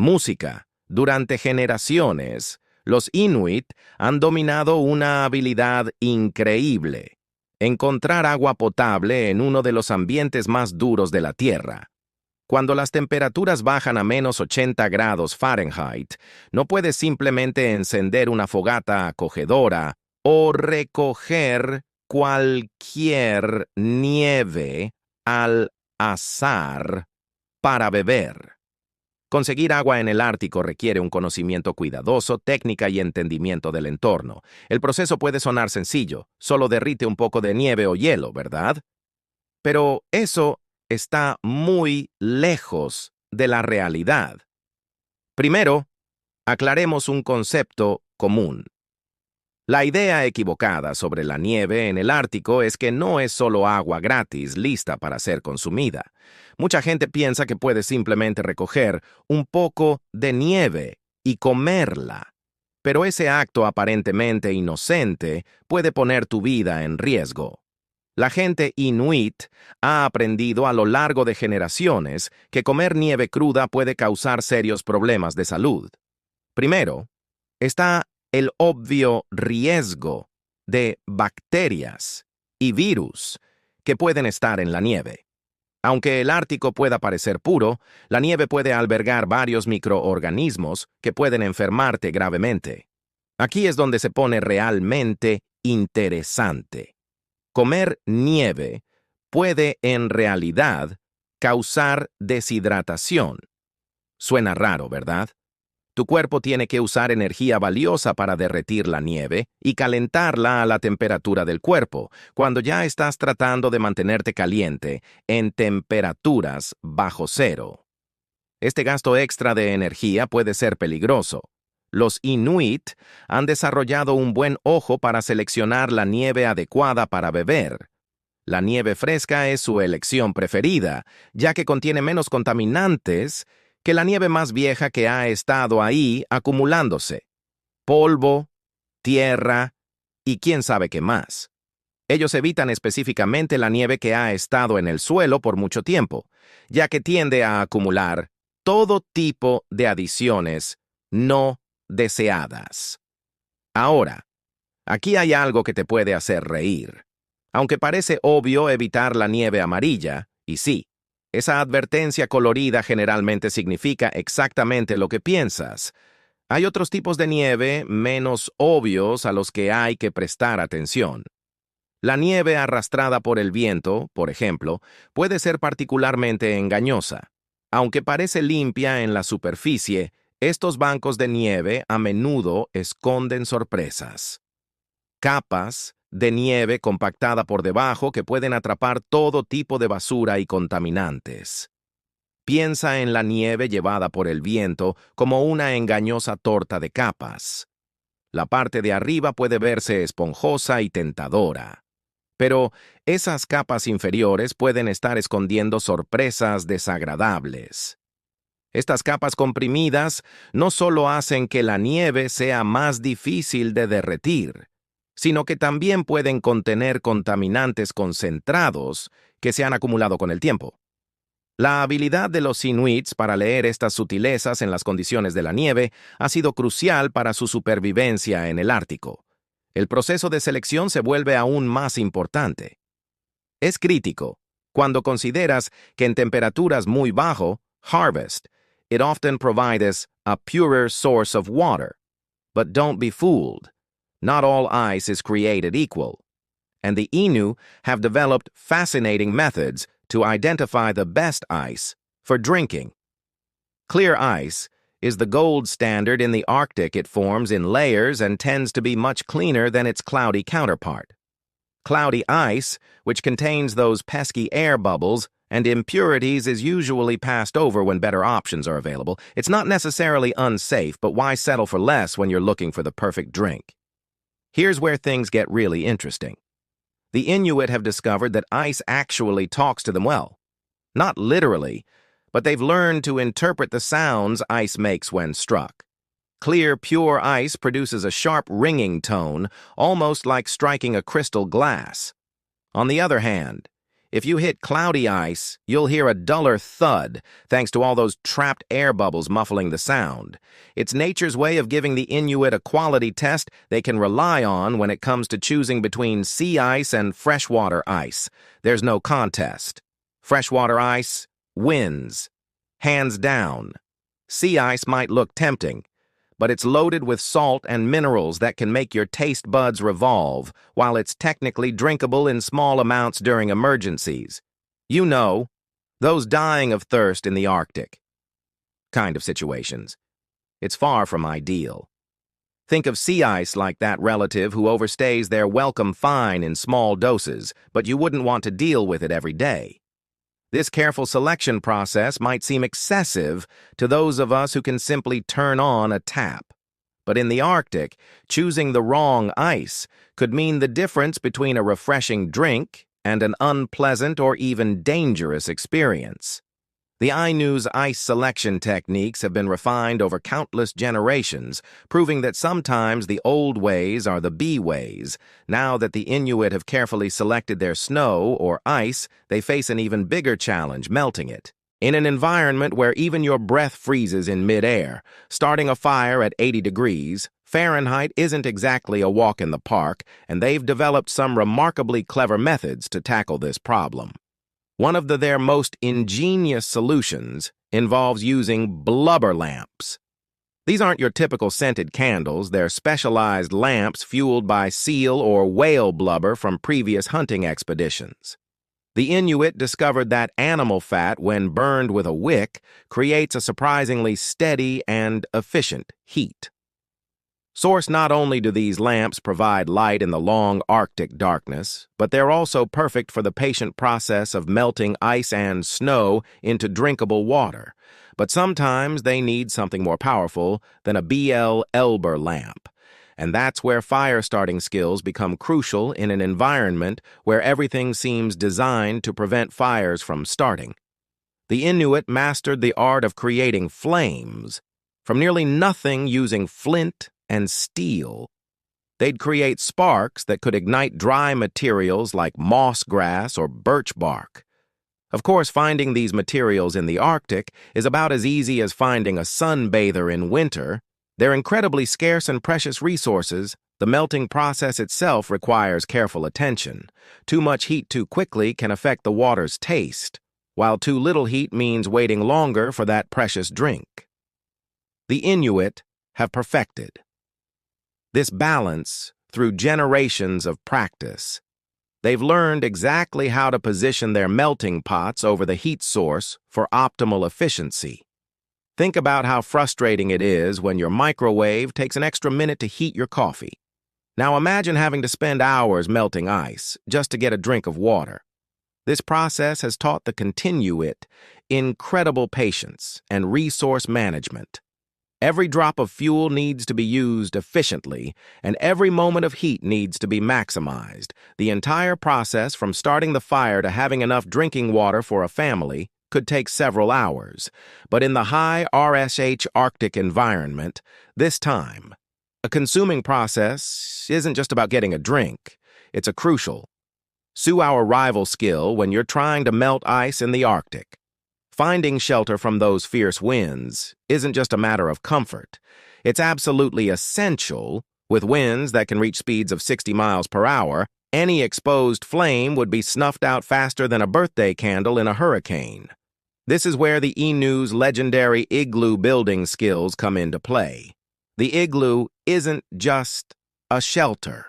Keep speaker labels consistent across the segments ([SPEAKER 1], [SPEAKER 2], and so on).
[SPEAKER 1] Música. Durante generaciones, los Inuit han dominado una habilidad increíble: encontrar agua potable en uno de los ambientes más duros de la Tierra. Cuando las temperaturas bajan a -80 °F, no puedes simplemente encender una fogata acogedora o recoger cualquier nieve al azar para beber. Conseguir agua en el Ártico requiere un conocimiento cuidadoso, técnica y entendimiento del entorno. El proceso puede sonar sencillo: solo derrite un poco de nieve o hielo, ¿verdad? Pero eso está muy lejos de la realidad. Primero, aclaremos un concepto común. La idea equivocada sobre la nieve en el Ártico es que no es solo agua gratis lista para ser consumida. Mucha gente piensa que puede simplemente recoger un poco de nieve y comerla. Pero ese acto aparentemente inocente puede poner tu vida en riesgo. La gente Inuit ha aprendido a lo largo de generaciones que comer nieve cruda puede causar serios problemas de salud. Primero, está el obvio riesgo de bacterias y virus que pueden estar en la nieve. Aunque el Ártico pueda parecer puro, la nieve puede albergar varios microorganismos que pueden enfermarte gravemente. Aquí es donde se pone realmente interesante. Comer nieve puede en realidad causar deshidratación. Suena raro, ¿verdad? Tu cuerpo tiene que usar energía valiosa para derretir la nieve y calentarla a la temperatura del cuerpo, cuando ya estás tratando de mantenerte caliente en temperaturas bajo cero. Este gasto extra de energía puede ser peligroso. Los Inuit han desarrollado un buen ojo para seleccionar la nieve adecuada para beber. La nieve fresca es su elección preferida, ya que contiene menos contaminantes que la nieve más vieja que ha estado ahí acumulándose: polvo, tierra y quién sabe qué más. Ellos evitan específicamente la nieve que ha estado en el suelo por mucho tiempo, ya que tiende a acumular todo tipo de adiciones no deseadas. Ahora, aquí hay algo que te puede hacer reír. Aunque parece obvio evitar la nieve amarilla, y sí, esa advertencia colorida generalmente significa exactamente lo que piensas. Hay otros tipos de nieve menos obvios a los que hay que prestar atención. La nieve arrastrada por el viento, por ejemplo, puede ser particularmente engañosa. Aunque parece limpia en la superficie, estos bancos de nieve a menudo esconden sorpresas. Capas de nieve compactada por debajo que pueden atrapar todo tipo de basura y contaminantes. Piensa en la nieve llevada por el viento como una engañosa torta de capas. La parte de arriba puede verse esponjosa y tentadora, pero esas capas inferiores pueden estar escondiendo sorpresas desagradables. Estas capas comprimidas no solo hacen que la nieve sea más difícil de derretir, sino que también pueden contener contaminantes concentrados que se han acumulado con el tiempo. La habilidad de los Inuits para leer estas sutilezas en las condiciones de la nieve ha sido crucial para su supervivencia en el Ártico. El proceso de selección se vuelve aún más importante. Es crítico cuando consideras que en temperaturas muy bajo, harvest, it often provides a purer source of water. But don't be fooled. Not all ice is created equal. And the Innu have developed fascinating methods to identify the best ice for drinking. Clear ice is the gold standard in the Arctic. It forms in layers and tends to be much cleaner than its cloudy counterpart. Cloudy ice, which contains those pesky air bubbles and impurities, is usually passed over when better options are available. It's not necessarily unsafe, but why settle for less when you're looking for the perfect drink? Here's where things get really interesting. The Inuit have discovered that ice actually talks to them well. Not literally, but they've learned to interpret the sounds ice makes when struck. Clear, pure ice produces a sharp ringing tone, almost like striking a crystal glass. On the other hand, If you hit cloudy ice, you'll hear a duller thud thanks to all those trapped air bubbles muffling the sound. It's nature's way of giving the Inuit a quality test they can rely on when it comes to choosing between sea ice and freshwater ice. There's no contest. Freshwater ice wins, hands down. Sea ice might look tempting, but it's loaded with salt and minerals that can make your taste buds revolve, while it's technically drinkable in small amounts during emergencies. You know, those dying of thirst in the Arctic kind of situations. It's far from ideal. Think of sea ice like that relative who overstays their welcome fine in small doses, but you wouldn't want to deal with it every day. This careful selection process might seem excessive to those of us who can simply turn on a tap. But in the Arctic, choosing the wrong ice could mean the difference between a refreshing drink and an unpleasant or even dangerous experience. The Inu's ice selection techniques have been refined over countless generations, proving that sometimes the old ways are the B ways. Now that the Inuit have carefully selected their snow or ice, they face an even bigger challenge, melting it. In an environment where even your breath freezes in midair, starting a fire at 80 degrees Fahrenheit isn't exactly a walk in the park, and they've developed some remarkably clever methods to tackle this problem. One of their most ingenious solutions involves using blubber lamps. These aren't your typical scented candles, they're specialized lamps fueled by seal or whale blubber from previous hunting expeditions. The Inuit discovered that animal fat, when burned with a wick, creates a surprisingly steady and efficient heat. Source, not only do these lamps provide light in the long Arctic darkness, but they're also perfect for the patient process of melting ice and snow into drinkable water. But sometimes they need something more powerful than a BL Elber lamp. And that's where fire-starting skills become crucial in an environment where everything seems designed to prevent fires from starting. The Inuit mastered the art of creating flames from nearly nothing using flint and steel. They'd create sparks that could ignite dry materials like moss grass or birch bark. Of course, finding these materials in the Arctic is about as easy as finding a sunbather in winter. They're incredibly scarce and precious resources. The melting process itself requires careful attention. Too much heat too quickly can affect the water's taste, while too little heat means waiting longer for that precious drink. The Inuit have perfected this balance through generations of practice. They've learned exactly how to position their melting pots over the heat source for optimal efficiency. Think about how frustrating it is when your microwave takes an extra minute to heat your coffee. Now imagine having to spend hours melting ice just to get a drink of water. This process has taught the Inuit incredible patience and resource management. Every drop of fuel needs to be used efficiently, and every moment of heat needs to be maximized. The entire process, from starting the fire to having enough drinking water for a family, could take several hours. But in the high RSH Arctic environment, this time, a consuming process isn't just about getting a drink. It's a crucial, sue-hour rival skill when you're trying to melt ice in the Arctic. Finding shelter from those fierce winds isn't just a matter of comfort. It's absolutely essential. With winds that can reach speeds of 60 miles per hour, any exposed flame would be snuffed out faster than a birthday candle in a hurricane. This is where the Inu's legendary igloo building skills come into play. The igloo isn't just a shelter.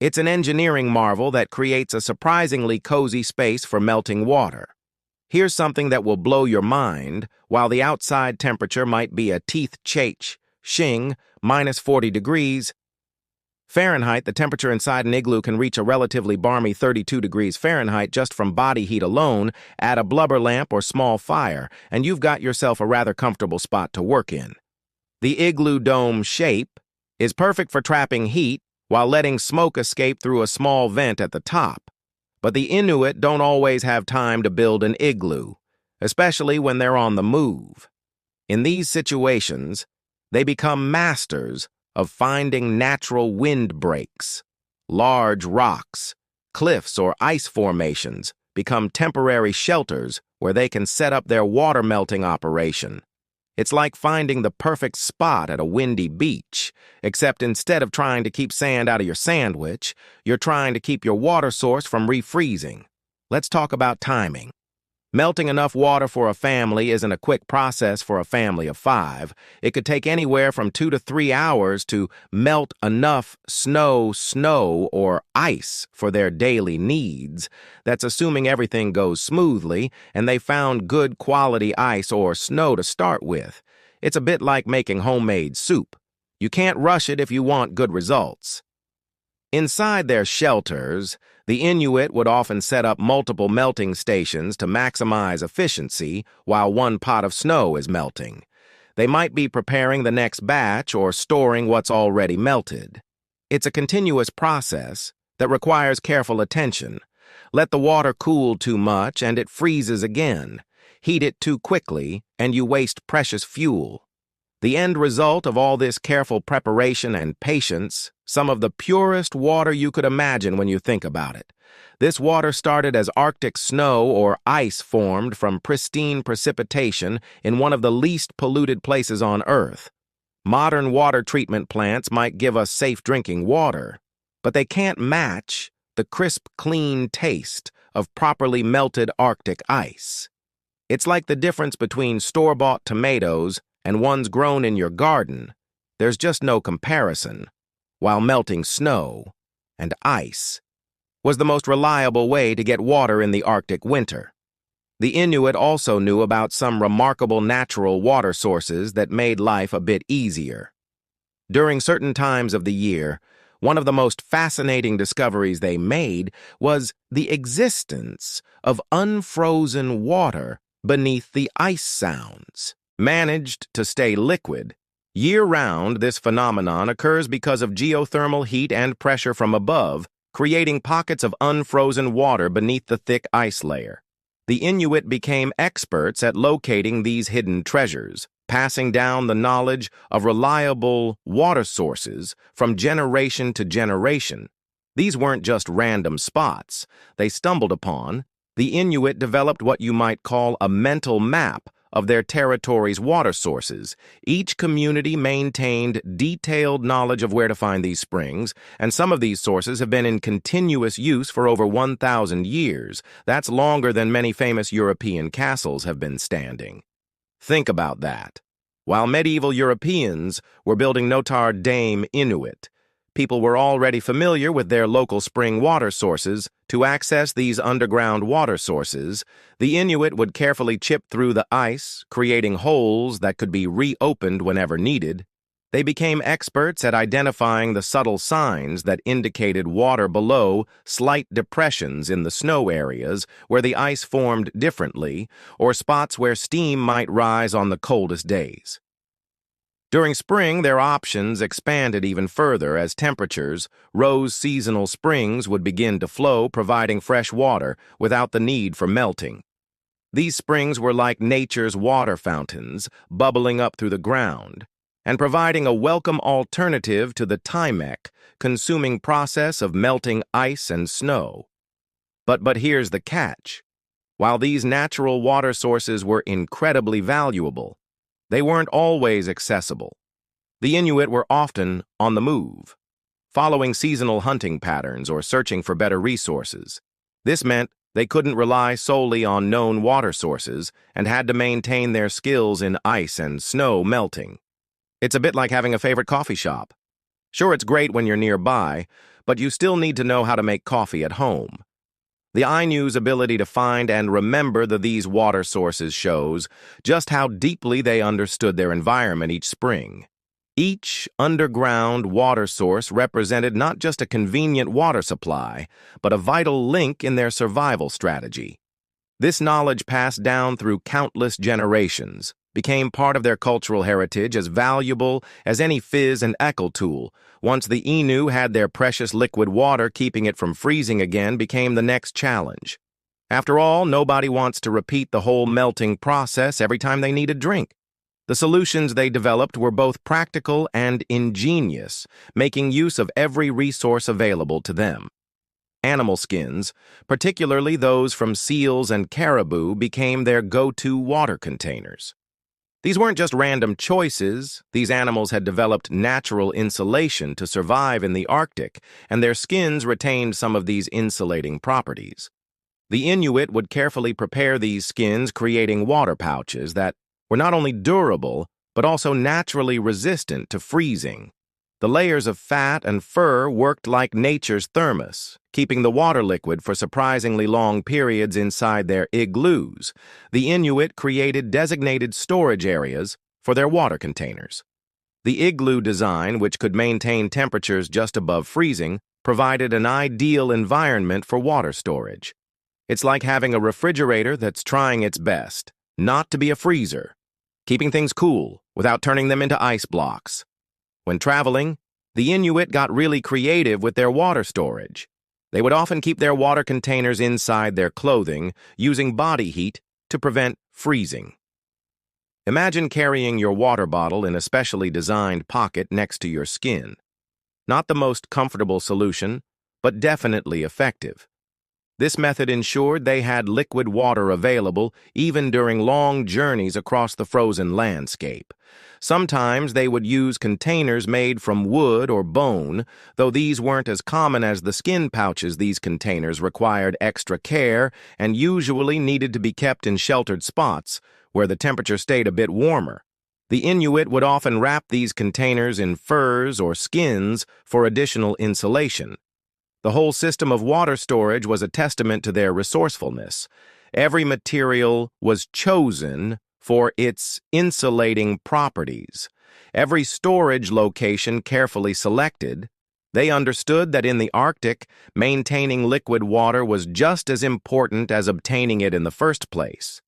[SPEAKER 1] It's an engineering marvel that creates a surprisingly cozy space for melting water. Here's something that will blow your mind. While the outside temperature might be a shing, minus 40 degrees Fahrenheit, the temperature inside an igloo can reach a relatively balmy 32 degrees Fahrenheit just from body heat alone. Add a blubber lamp or small fire, and you've got yourself a rather comfortable spot to work in. The igloo dome shape is perfect for trapping heat while letting smoke escape through a small vent at the top. But the Inuit don't always have time to build an igloo, especially when they're on the move. In these situations, they become masters of finding natural wind breaks, large rocks, cliffs, or ice formations become temporary shelters where they can set up their water melting operation. It's like finding the perfect spot at a windy beach, except instead of trying to keep sand out of your sandwich, you're trying to keep your water source from refreezing. Let's talk about timing. Melting enough water for a family isn't a quick process for a family of 5. It could take anywhere from 2 to 3 hours to melt enough snow, or ice for their daily needs. That's assuming everything goes smoothly and they found good quality ice or snow to start with. It's a bit like making homemade soup. You can't rush it if you want good results. Inside their shelters, the Inuit would often set up multiple melting stations to maximize efficiency while one pot of snow is melting. They might be preparing the next batch or storing what's already melted. It's a continuous process that requires careful attention. Let the water cool too much and it freezes again. Heat it too quickly and you waste precious fuel. The end result of all this careful preparation and patience, some of the purest water you could imagine when you think about it. This water started as Arctic snow or ice formed from pristine precipitation in one of the least polluted places on Earth. Modern water treatment plants might give us safe drinking water, but they can't match the crisp, clean taste of properly melted Arctic ice. It's like the difference between store-bought tomatoes and ones grown in your garden. There's just no comparison, while melting snow and ice was the most reliable way to get water in the Arctic winter. The Inuit also knew about some remarkable natural water sources that made life a bit easier. During certain times of the year, one of the most fascinating discoveries they made was the existence of unfrozen water beneath the ice sounds. Managed to stay liquid. Year-round, this phenomenon occurs because of geothermal heat and pressure from above, creating pockets of unfrozen water beneath the thick ice layer. The Inuit became experts at locating these hidden treasures, passing down the knowledge of reliable water sources from generation to generation. These weren't just random spots they stumbled upon. The Inuit developed what you might call a mental map of their territory's water sources. Each community maintained detailed knowledge of where to find these springs, and some of these sources have been in continuous use for over 1,000 years. That's longer than many famous European castles have been standing. Think about that. While medieval Europeans were building Notre Dame Inuit, people were already familiar with their local spring water sources. To access these underground water sources, the Inuit would carefully chip through the ice, creating holes that could be reopened whenever needed. They became experts at identifying the subtle signs that indicated water below slight depressions in the snow areas where the ice formed differently, or spots where steam might rise on the coldest days. During spring, their options expanded even further as temperatures rose. Seasonal springs would begin to flow, providing fresh water without the need for melting. These springs were like nature's water fountains, bubbling up through the ground, and providing a welcome alternative to the time-consuming process of melting ice and snow. But here's the catch. While these natural water sources were incredibly valuable, they weren't always accessible. The Inuit were often on the move, following seasonal hunting patterns or searching for better resources. This meant they couldn't rely solely on known water sources and had to maintain their skills in ice and snow melting. It's a bit like having a favorite coffee shop. Sure, it's great when you're nearby, but you still need to know how to make coffee at home. The Inuit's ability to find and remember these water sources shows just how deeply they understood their environment each spring. Each underground water source represented not just a convenient water supply, but a vital link in their survival strategy. This knowledge passed down through countless generations, became part of their cultural heritage as valuable as any fizz and echo tool. Once the Inuit had their precious liquid water, keeping it from freezing again became the next challenge. After all, nobody wants to repeat the whole melting process every time they need a drink. The solutions they developed were both practical and ingenious, making use of every resource available to them. Animal skins, particularly those from seals and caribou, became their go-to water containers. These weren't just random choices. These animals had developed natural insulation to survive in the Arctic, and their skins retained some of these insulating properties. The Inuit would carefully prepare these skins, creating water pouches that were not only durable, but also naturally resistant to freezing. The layers of fat and fur worked like nature's thermos, keeping the water liquid for surprisingly long periods inside their igloos. The Inuit created designated storage areas for their water containers. The igloo design, which could maintain temperatures just above freezing, provided an ideal environment for water storage. It's like having a refrigerator that's trying its best, not to be a freezer, keeping things cool without turning them into ice blocks. When traveling, the Inuit got really creative with their water storage. They would often keep their water containers inside their clothing, using body heat to prevent freezing. Imagine carrying your water bottle in a specially designed pocket next to your skin. Not the most comfortable solution, but definitely effective. This method ensured they had liquid water available even during long journeys across the frozen landscape. Sometimes they would use containers made from wood or bone, though these weren't as common as the skin pouches. These containers required extra care and usually needed to be kept in sheltered spots where the temperature stayed a bit warmer. The Inuit would often wrap these containers in furs or skins for additional insulation. The whole system of water storage was a testament to their resourcefulness. Every material was chosen for its insulating properties. Every storage location carefully selected. They understood that in the Arctic, maintaining liquid water was just as important as obtaining it in the first place.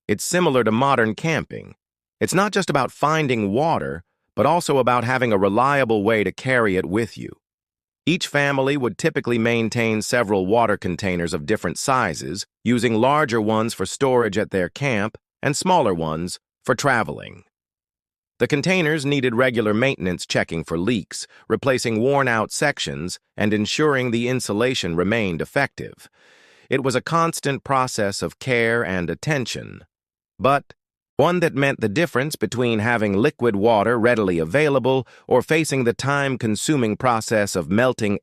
[SPEAKER 1] It's similar to modern camping. It's not just about finding water, but also about having a reliable way to carry it with you. Each family would typically maintain several water containers of different sizes, using larger ones for storage at their camp and smaller ones for traveling. The containers needed regular maintenance, checking for leaks, replacing worn-out sections, and ensuring the insulation remained effective. It was a constant process of care and attention, but one that meant the difference between having liquid water readily available or facing the time-consuming process of melting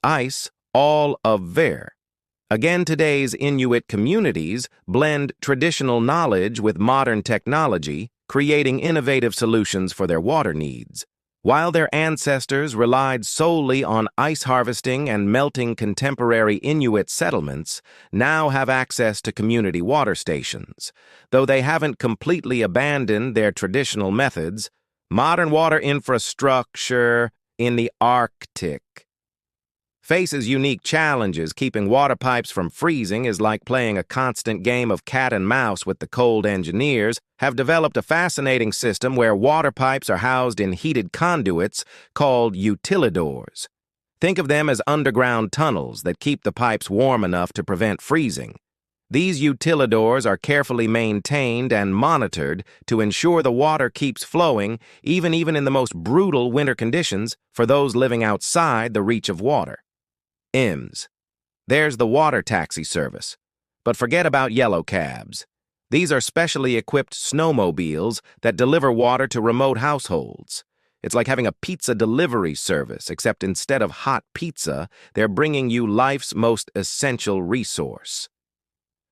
[SPEAKER 1] ice, all of ver. Again, today's Inuit communities blend traditional knowledge with modern technology, creating innovative solutions for their water needs. While their ancestors relied solely on ice harvesting and melting, contemporary Inuit settlements now have access to community water stations. Though they haven't completely abandoned their traditional methods, modern water infrastructure in the Arctic faces unique challenges. Keeping water pipes from freezing is like playing a constant game of cat and mouse with the cold. Engineers have developed a fascinating system where water pipes are housed in heated conduits called utilidors. Think of them as underground tunnels that keep the pipes warm enough to prevent freezing. These utilidors are carefully maintained and monitored to ensure the water keeps flowing even in the most brutal winter conditions for those living outside the reach of water. There's the water taxi service. But forget about yellow cabs. These are specially equipped snowmobiles that deliver water to remote households. It's like having a pizza delivery service, except instead of hot pizza, they're bringing you life's most essential resource.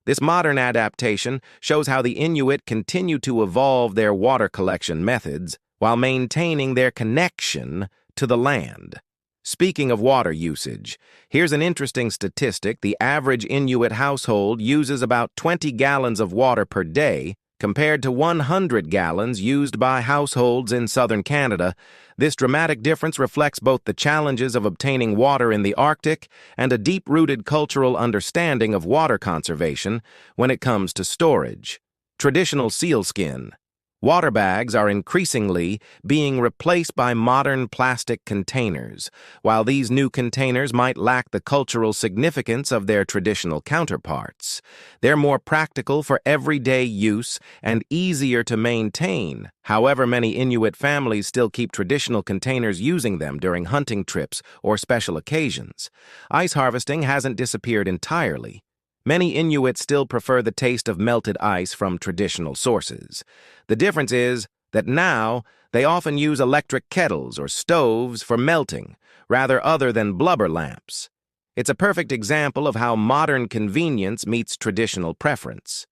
[SPEAKER 1] This modern adaptation shows how the Inuit continue to evolve their water collection methods while maintaining their connection to the land. Speaking of water usage, here's an interesting statistic. The average Inuit household uses about 20 gallons of water per day, compared to 100 gallons used by households in southern Canada. This dramatic difference reflects both the challenges of obtaining water in the Arctic and a deep-rooted cultural understanding of water conservation when it comes to storage. Traditional sealskin. Water bags are increasingly being replaced by modern plastic containers. While these new containers might lack the cultural significance of their traditional counterparts, they're more practical for everyday use and easier to maintain. However, many Inuit families still keep traditional containers, using them during hunting trips or special occasions. Ice harvesting hasn't disappeared entirely. Many Inuit still prefer the taste of melted ice from traditional sources. The difference is that now they often use electric kettles or stoves for melting, rather other than blubber lamps. It's a perfect example of how modern convenience meets traditional preference.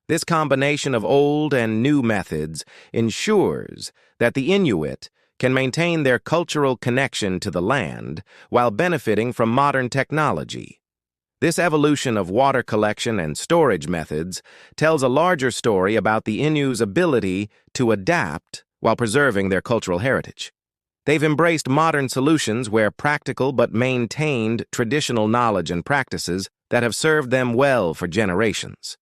[SPEAKER 1] This combination of old and new methods ensures that the Inuit can maintain their cultural connection to the land while benefiting from modern technology. This evolution of water collection and storage methods tells a larger story about the Inu's ability to adapt while preserving their cultural heritage. They've embraced modern solutions where practical but maintained traditional knowledge and practices that have served them well for generations.